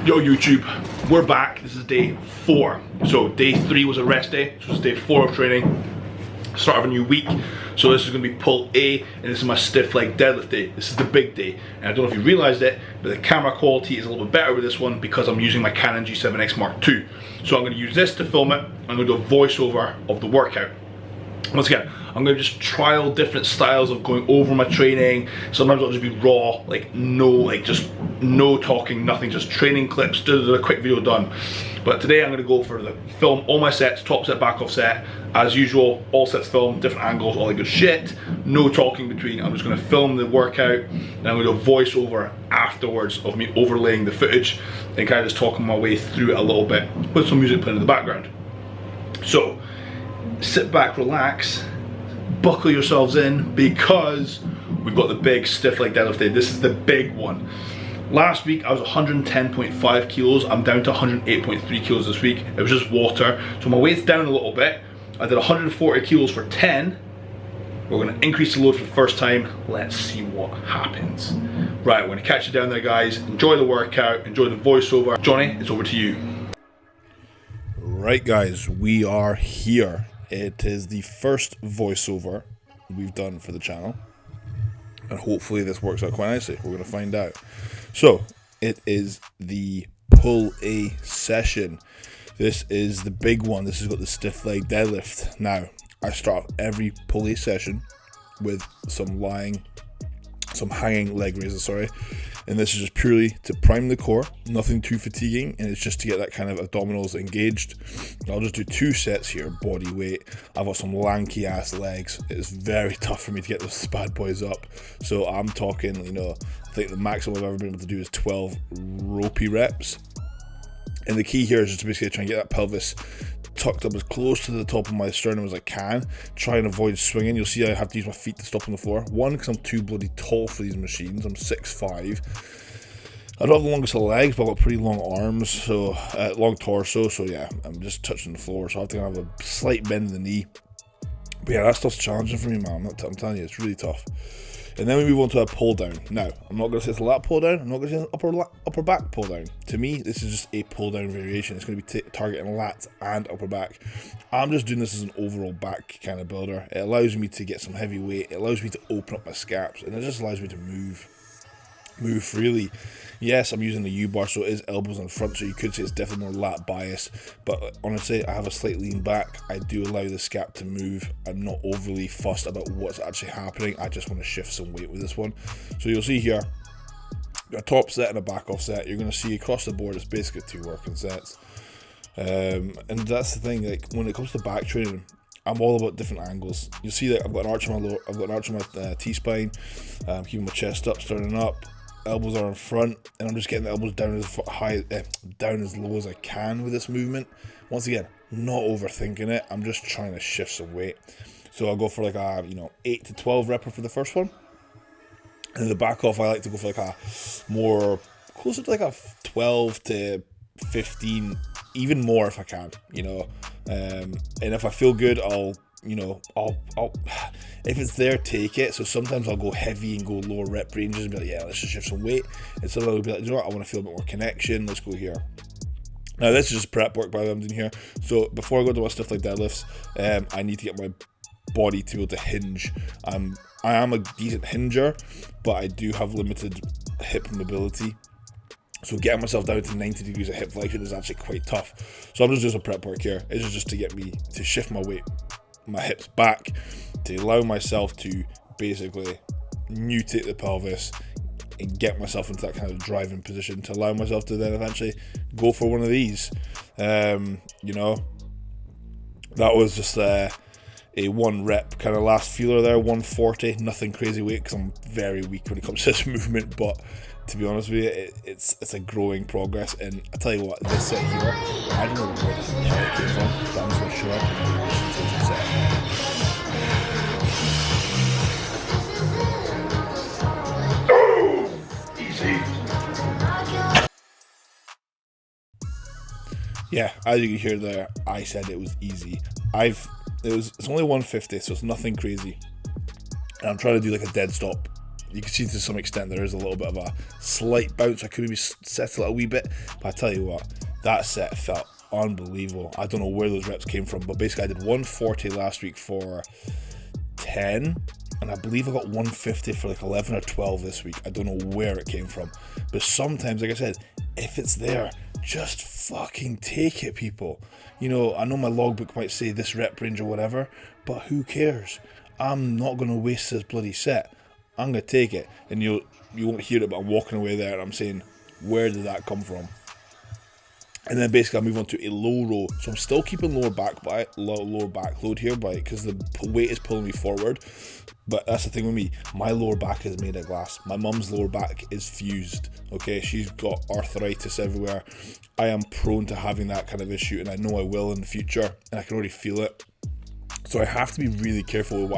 Yo YouTube, we're back. This is day 4. So day 3 was a rest day, so it's day 4 of training. Start of a new week. So this is going to be pull A, and this is my stiff leg deadlift day. This is the big day, and I don't know if you realized it, but the camera quality is a little bit better with this one because I'm using my Canon G7X Mark II. So I'm going to use this to film it. I'm going to do a voiceover of the workout. Once again, I'm going to just trial different styles of going over my training. Sometimes I'll just be raw, just no talking, nothing, just training clips, do a quick video done. But today I'm going to go for the film all my sets, top set, back off set, as usual, all sets filmed, different angles, all that good shit, no talking between. I'm just going to film the workout, and I'm going to do a voiceover afterwards of me overlaying the footage and kind of just talking my way through it a little bit with some music playing in the background. So sit back, relax, buckle yourselves in, because we've got the big stiff leg deadlift day. This is the big one. Last week I was 110.5 kilos. I'm down to 108.3 kilos this week. It was just water, so my weight's down a little bit. I did 140 kilos for 10. We're going to increase the load for the first time. Let's see what happens. Right, we're going to catch you down there, guys. Enjoy the workout, enjoy the voiceover. Johnny, it's over to you. Right, guys, we are here. It is the first voiceover we've done for the channel, and hopefully this works out quite nicely. We're going to find out. So it is the pull A session. This is the big one. This has got the stiff leg deadlift. Now I start every pull A session with some hanging leg raises, and this is just purely to prime the core, nothing too fatiguing, and it's just to get that kind of abdominals engaged. I'll just do 2 sets here, body weight. I've got some lanky ass legs. It's very tough for me to get those bad boys up, so I'm talking, I think the maximum I've ever been able to do is 12 ropey reps, and the key here is just to basically try and get that pelvis tucked up as close to the top of my sternum as I can. Try and avoid swinging. You'll see I have to use my feet to stop on the floor. One, because I'm too bloody tall for these machines. I'm 6'5". I don't have the longest of legs, but I've got pretty long arms, so long torso. So yeah, I'm just touching the floor, so I have to have a slight bend in the knee. But yeah, that stuff's challenging for me, man. I'm telling you, it's really tough. And then we move on to a pull down. Now, I'm not going to say it's a lat pull down. I'm not going to say it's an upper back pull down. To me, this is just a pull down variation. It's going to be targeting lats and upper back. I'm just doing this as an overall back kind of builder. It allows me to get some heavy weight. It allows me to open up my scaps, and it just allows me to move freely. Yes, I'm using the U-bar, so it is elbows in front, so you could say it's definitely more lat bias, but honestly, I have a slight lean back. I do allow the scap to move. I'm not overly fussed about what's actually happening. I just want to shift some weight with this one. So you'll see here, a top set and a back off set. You're going to see across the board, it's basically 2 working sets. And that's the thing, like when it comes to back training, I'm all about different angles. You'll see that I've got an arch on my T-spine. Keeping my chest up, starting up. Elbows are in front, and I'm just getting the elbows down down as low as I can with this movement. Once again, not overthinking it. I'm just trying to shift some weight. So I'll go for like a 8 to 12 repper for the first one, and the back off I like to go for like a more closer to like a 12 to 15, even more if I can. And if I feel good, I'll if it's there, take it. So sometimes I'll go heavy and go lower rep ranges and be like, yeah, let's just shift some weight. And sometimes I'll be like, you know what, I want to feel a bit more connection, let's go here. Now this is just prep work, by the way, I'm doing here. So before I go to my stuff like deadlifts, I need to get my body to be able to hinge. I am a decent hinger, but I do have limited hip mobility. So getting myself down to 90 degrees of hip flexion is actually quite tough. So I'm just doing some prep work here. It's just to get me to shift my weight, my hips back, to allow myself to basically mutate the pelvis and get myself into that kind of driving position, to allow myself to then eventually go for one of these. That was just a 1 rep kind of last feeler there, 140, nothing crazy weight because I'm very weak when it comes to this movement, but to be honest with you, it's a growing progress. And I tell you what, this set here, I don't know where the hell it came from, but I'm just going to show up and listen to this set. Yeah, as you can hear there, I said it was easy. It's only 150, so it's nothing crazy. And I'm trying to do like a dead stop You can see to some extent there is a little bit of a slight bounce. I could maybe settle it a wee bit, but I tell you what, that set felt unbelievable. I don't know where those reps came from, but basically I did 140 last week for 10, and I believe I got 150 for like 11 or 12 this week. I don't know where it came from, but sometimes, like I said, if it's there, just fucking take it, people. You know, I know my logbook might say this rep range or whatever, but who cares? I'm not going to waste this bloody set. I'm going to take it, and you won't hear it, but I'm walking away there and I'm saying, where did that come from? And then basically I move on to a low row. So I'm still keeping lower back load here because the weight is pulling me forward. But that's the thing with me. My lower back is made of glass. My mum's lower back is fused. Okay, she's got arthritis everywhere. I am prone to having that kind of issue, and I know I will in the future, and I can already feel it. So I have to be really careful with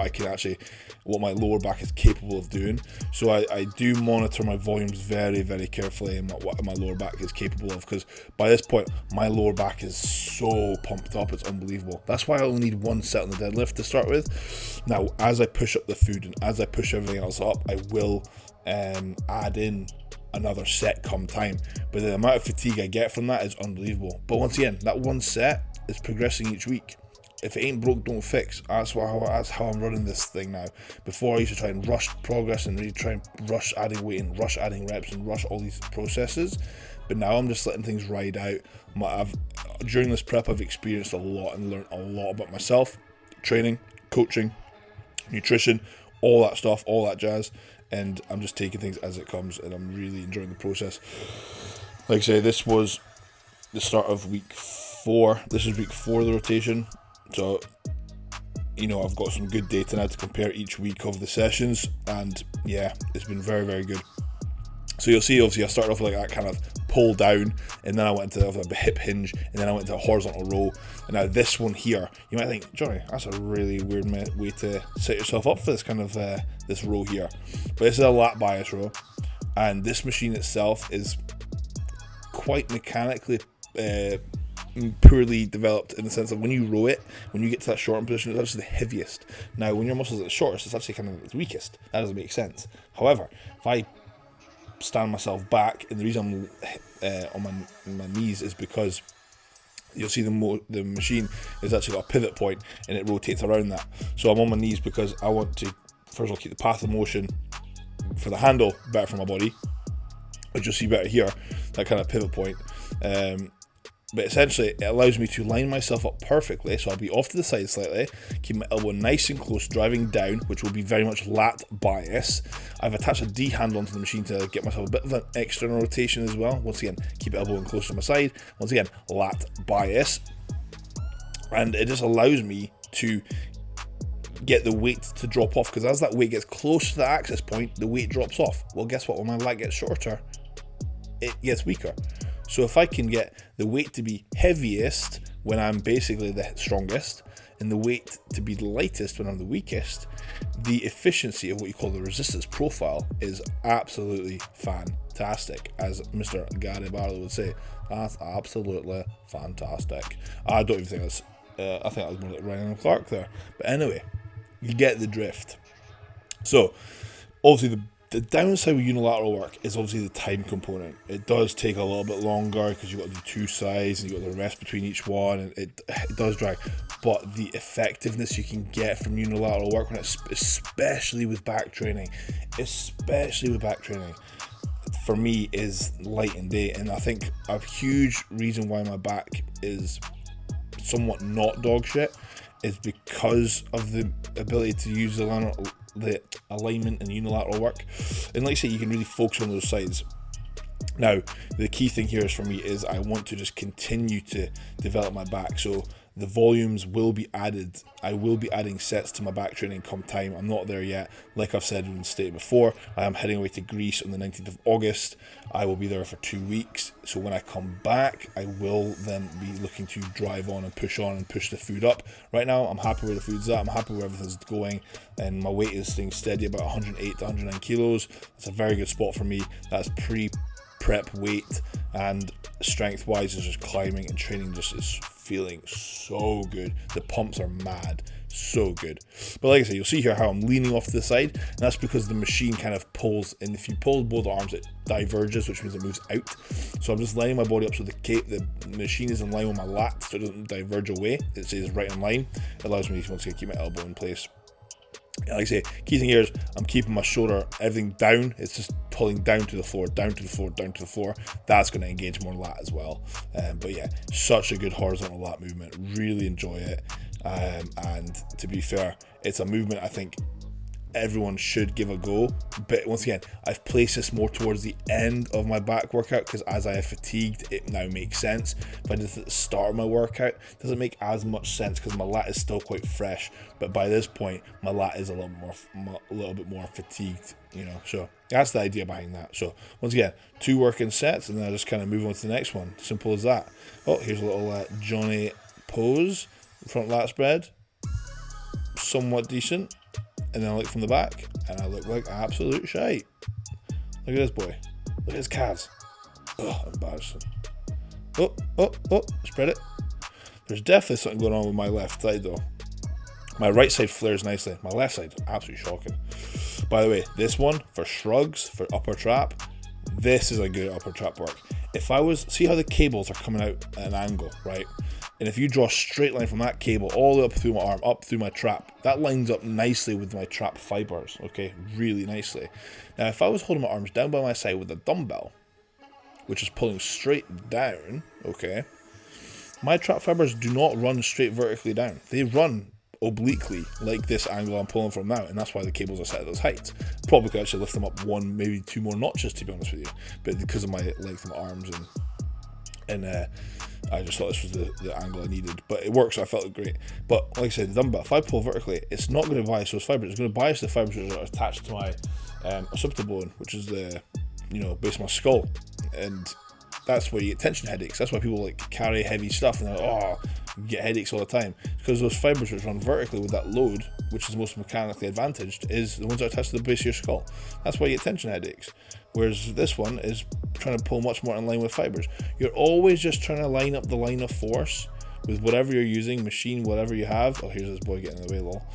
what my lower back is capable of doing. So I do monitor my volumes very, very carefully and what my lower back is capable of, because by this point my lower back is so pumped up, it's unbelievable. That's why I only need one set on the deadlift to start with. Now, as I push up the food and as I push everything else up, I will add in another set come time, but the amount of fatigue I get from that is unbelievable. But once again, that one set is progressing each week. If it ain't broke, don't fix. That's how I'm running this thing now. Before I used to try and rush progress and really try and rush adding weight and rush adding reps and rush all these processes. But now I'm just letting things ride out. During this prep, I've experienced a lot and learned a lot about myself, training, coaching, nutrition, all that stuff, all that jazz. And I'm just taking things as it comes, and I'm really enjoying the process. Like I say, this was the start of week 4. This is week 4 of the rotation. So, you know, I've got some good data now to compare each week of the sessions, and yeah, it's been very, very good. So you'll see, obviously, I started off like that kind of pull down, and then I went into a hip hinge, and then I went to a horizontal row. And now this one here, you might think, Johnny, that's a really weird way to set yourself up for this kind of this row here. But this is a lat bias row, and this machine itself is quite mechanically poorly developed, in the sense that when you row it, when you get to that shortened position, it's actually the heaviest. Now, when your muscles are the shortest, it's actually kind of the weakest. That doesn't make sense. However, if I stand myself back, and the reason I'm on my knees is because you'll see the machine has actually got a pivot point, and it rotates around that. So I'm on my knees because I want to, first of all, keep the path of motion for the handle better for my body, which you'll see better here, that kind of pivot point. But essentially, it allows me to line myself up perfectly, so I'll be off to the side slightly, keep my elbow nice and close, driving down, which will be very much lat bias. I've attached a D handle onto the machine to get myself a bit of an external rotation as well. Once again, keep elbow in close to my side. Once again, lat bias. And it just allows me to get the weight to drop off, because as that weight gets close to the axis point, the weight drops off. Well, guess what? When my lat gets shorter, it gets weaker. So if I can get the weight to be heaviest when I'm basically the strongest, and the weight to be the lightest when I'm the weakest, the efficiency of what you call the resistance profile is absolutely fantastic, as Mr. Gary Barlow would say. That's absolutely fantastic. I don't even think that's, I think that was more like Ryan Clark there. But anyway, you get the drift. So, obviously the downside with unilateral work is obviously the time component. It does take a little bit longer because you've got to do 2 sides and you've got the rest between each one, and it does drag. But the effectiveness you can get from unilateral work, when it's, especially with back training, for me is light and day. And I think a huge reason why my back is somewhat not dog shit is because of the ability to use the alignment and unilateral work. And like I say, you can really focus on those sides. Now, the key thing here is, for me, is I want to just continue to develop my back. So the volumes will be added. I will be adding sets to my back training come time. I'm not there yet. Like I've said and stated before, I am heading away to Greece on the 19th of August. I will be there for 2 weeks. So when I come back, I will then be looking to drive on and push the food up. Right now, I'm happy where the food's at. I'm happy where everything's going. And my weight is staying steady about 108 to 109 kilos. That's a very good spot for me. That's pre-prep weight. And strength wise is just climbing, and training just is feeling so good. The pumps are mad, so good. But like I said, you'll see here how I'm leaning off to the side, and that's because the machine kind of pulls, and if you pull both arms it diverges, which means it moves out. So I'm just lining my body up so the machine is in line with my lat, so it doesn't diverge away. It stays right in line. It allows me to once again keep my elbow in place. And like I say, key thing here is I'm keeping my shoulder, everything down. It's just pulling down to the floor, down to the floor, down to the floor. That's going to engage more lat as well. But yeah, such a good horizontal lat movement. Really enjoy it. And to be fair, it's a movement I think everyone should give a go. But once again, I've placed this more towards the end of my back workout because as I have fatigued, it now makes sense. If I did it at the start of my workout, it doesn't make as much sense because my lat is still quite fresh. But by this point, my lat is a little bit more fatigued, you know. So that's the idea behind that. So once again, 2 working sets, and then I just kind of move on to the next one. Simple as that. Oh, here's a little Johnny pose, front lat spread, somewhat decent. And then I look from the back, and I look like absolute shite. Look at this boy. Look at his calves. Oh, embarrassing. Oh, spread it. There's definitely something going on with my left side, though. My right side flares nicely. My left side, absolutely shocking. By the way, this one, for shrugs, for upper trap, this is a good upper trap work. If I was, see how the cables are coming out at an angle, right? And if you draw a straight line from that cable all the way up through my arm, up through my trap, that lines up nicely with my trap fibers, okay? Really nicely. Now, if I was holding my arms down by my side with a dumbbell, which is pulling straight down, okay, my trap fibers do not run straight vertically down. They run obliquely, like this angle I'm pulling from now, and that's why the cables are set at those heights. Probably could actually lift them up 1, maybe 2 more notches, to be honest with you, but because of my length of my arms and I just thought this was the angle I needed, but it works, so I felt great. But like I said, the dumbbell, if I pull vertically, it's not going to bias those fibers. It's going to bias the fibers which are attached to my occipital bone, which is the, you know, base of my skull, and that's where you get tension headaches. That's why people like carry heavy stuff and they're like, oh, you get headaches all the time. It's because those fibers which run vertically with that load, which is most mechanically advantaged, is the ones that are attached to the base of your skull. That's why you get tension headaches. Whereas this one is trying to pull much more in line with fibers. You're always just trying to line up the line of force with whatever you're using, machine, whatever you have. Oh, here's this boy getting in the way, lol.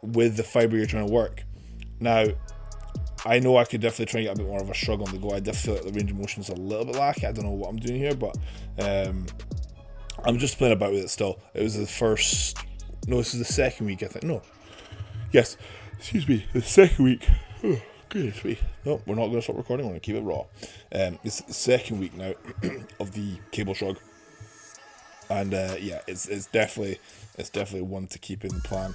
With the fiber you're trying to work. Now, I know I could definitely try and get a bit more of a shrug on the go. I definitely feel like the range of motion is a little bit lacking. I don't know what I'm doing here, but I'm just playing about with it still. It was the first, no, this is the second week, I think. No, yes, excuse me, the second week. Oh, goodness me. No, we're not going to stop recording. We're going to keep it raw. It's the second week now of the cable shrug, and yeah, it's definitely one to keep in the plan.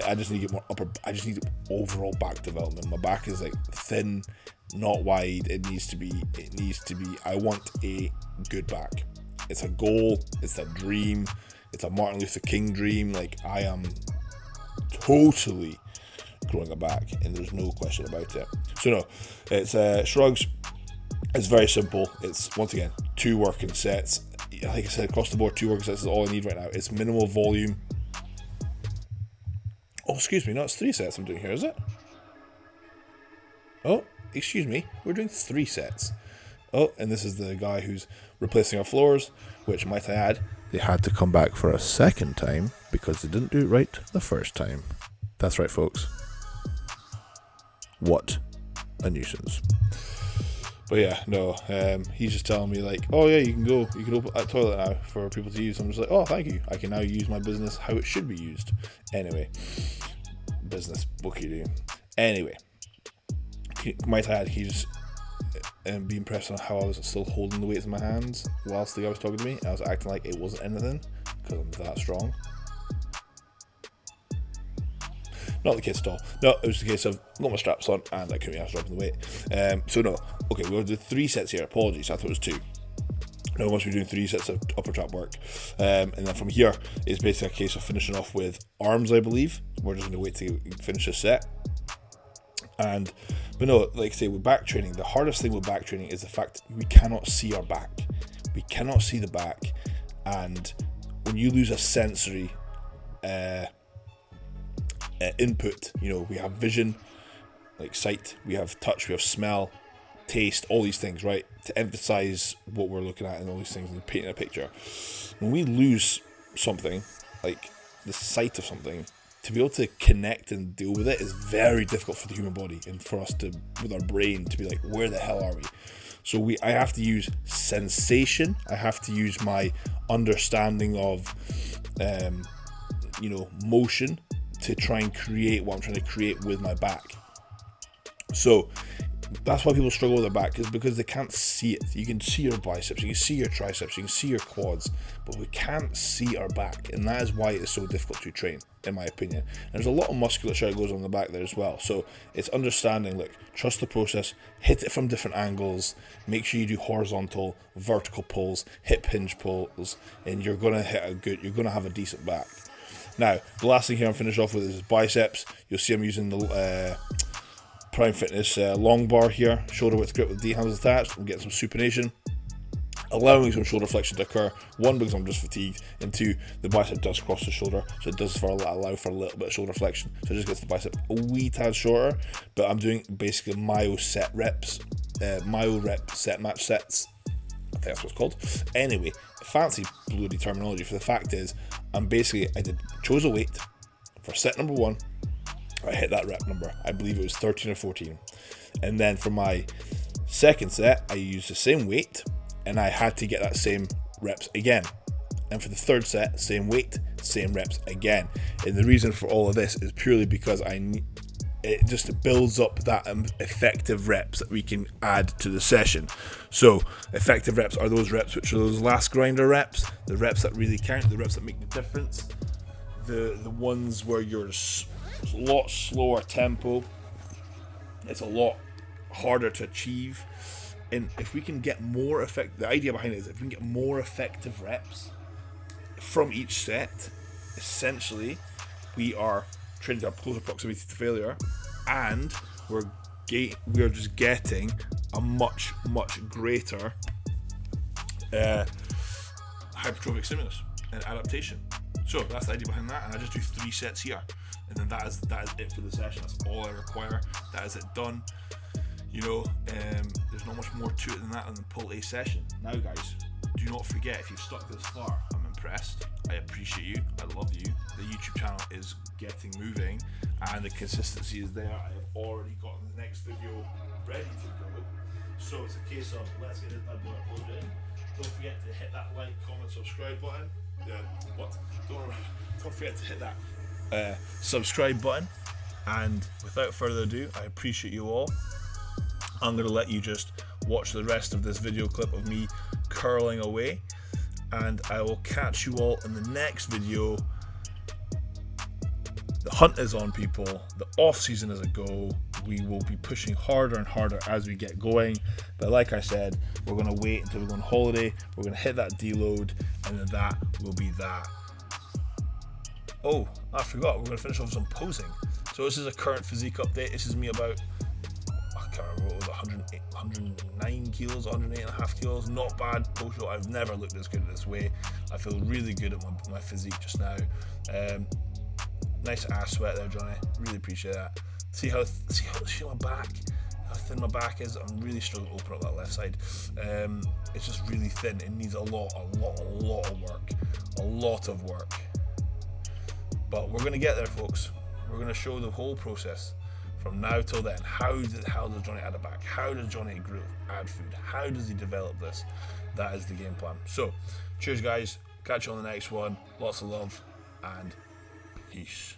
I just need to get more upper. I just need overall back development. My back is like thin, not wide. It needs to be. I want a good back. It's a goal. It's a dream. It's a Martin Luther King dream. Like, I am totally growing a back, and there's no question about it. So no, it's shrugs. It's very simple. It's, once again, 2 working sets. Like I said, across the board, 2 working sets is all I need right now. It's minimal volume. Oh, excuse me, no, it's 3 sets I'm doing here, is it? Oh, excuse me, we're doing 3 sets. Oh, and this is the guy who's replacing our floors, which, might I add, they had to come back for a second time because they didn't do it right the first time. That's right, folks. What a nuisance. But yeah, no, he's just telling me like, oh yeah, you can open that toilet now for people to use. I'm just like, oh, thank you. I can now use my business how it should be used. Anyway, business, what can you do? Anyway, might I add, he's be impressed on how I was still holding the weights in my hands whilst the guy was talking to me. I was acting like it wasn't anything because I'm that strong. Not the case at all. No, it was the case of got my straps on and I couldn't be asked dropping the weight. So no, okay, we'll do 3 sets here. Apologies, I thought it was 2. No, once we're doing 3 sets of upper trap work, and then from here it's basically a case of finishing off with arms, I believe. We're just going to wait to finish this set. But no, like I say, with back training, the hardest thing with back training is the fact we cannot see our back. We cannot see the back, and when you lose a sensory input, you know, we have vision, like sight, we have touch, we have smell, taste, all these things, right? To emphasize what we're looking at and all these things and painting a picture. When we lose something, like the sight of something, to be able to connect and deal with it is very difficult for the human body and for us to, with our brain, to be like, where the hell are we? So I have to use sensation. I have to use my understanding of, motion to try and create what I'm trying to create with my back. So that's why people struggle with their back, is because they can't see it. You can see your biceps, you can see your triceps, you can see your quads, but we can't see our back, and that is why it is so difficult to train, in my opinion. And there's a lot of musculature that goes on the back there as well. So it's understanding, look, trust the process, hit it from different angles, make sure you do horizontal, vertical pulls, hip hinge pulls, and you're gonna have a decent back. Now, the last thing here I'm finish off with is biceps. You'll see I'm using the Prime Fitness long bar here, shoulder width grip with D handles attached. I'm getting some supination, allowing some shoulder flexion to occur. One, because I'm just fatigued, and two, the bicep does cross the shoulder, so it does allow for a little bit of shoulder flexion. So it just gets the bicep a wee tad shorter, but I'm doing basically myo rep set match sets. I think that's what it's called. Anyway, fancy bloody terminology. For the fact is, I chose a weight for set number 1. I hit that rep number. I believe it was 13 or 14. And then for my second set, I used the same weight, and I had to get that same reps again. And for the third set, same weight, same reps again. And the reason for all of this is purely because it just builds up that effective reps that we can add to the session. So effective reps are those reps which are those last grinder reps, the reps that really count, the reps that make the difference, the ones where you're a lot slower tempo, it's a lot harder to achieve. And if we can get more the idea behind it is if we can get more effective reps from each set, essentially we are training to a closer proximity to failure, and we're just getting a much greater hypertrophic stimulus and adaptation. So that's the idea behind that, and I just do 3 sets here, and then that is it for the session. That's all I require. That is it done. There's not much more to it than that, and then pull a session. Now, guys, do not forget, if you've stuck this far, I'm impressed. I appreciate you. I love you. The YouTube channel is getting moving, and the consistency is there. I have already gotten the next video ready to go. So it's a case of let's get this bad boy uploaded. Don't forget to hit that like, comment, subscribe button. Don't forget to hit that subscribe button. And without further ado, I appreciate you all. I'm going to let you just watch the rest of this video clip of me curling away, and I will catch you all in the next video. The hunt is on, people. The off season is a go. We will be pushing harder and harder as we get going, but like I said, we're going to wait until we go on holiday. We're going to hit that deload, and then that will be that. Oh, I forgot, we're going to finish off with some posing. So this is a current physique update. This is me about, I can't remember what it was, 109 kilos, 108.5 kilos. Not bad post-show. I've never looked this good this way. I feel really good at my physique just now. Nice ass sweat there, Johnny. Really appreciate that. See my back, how thin my back is. I'm really struggling to open up that left side. It's just really thin. It needs a lot of work. A lot of work. But we're gonna get there, folks. We're gonna show the whole process from now till then. How does Johnny add it back? How does Johnny add food? How does he develop this? That is the game plan. So, cheers, guys. Catch you on the next one. Lots of love and peace.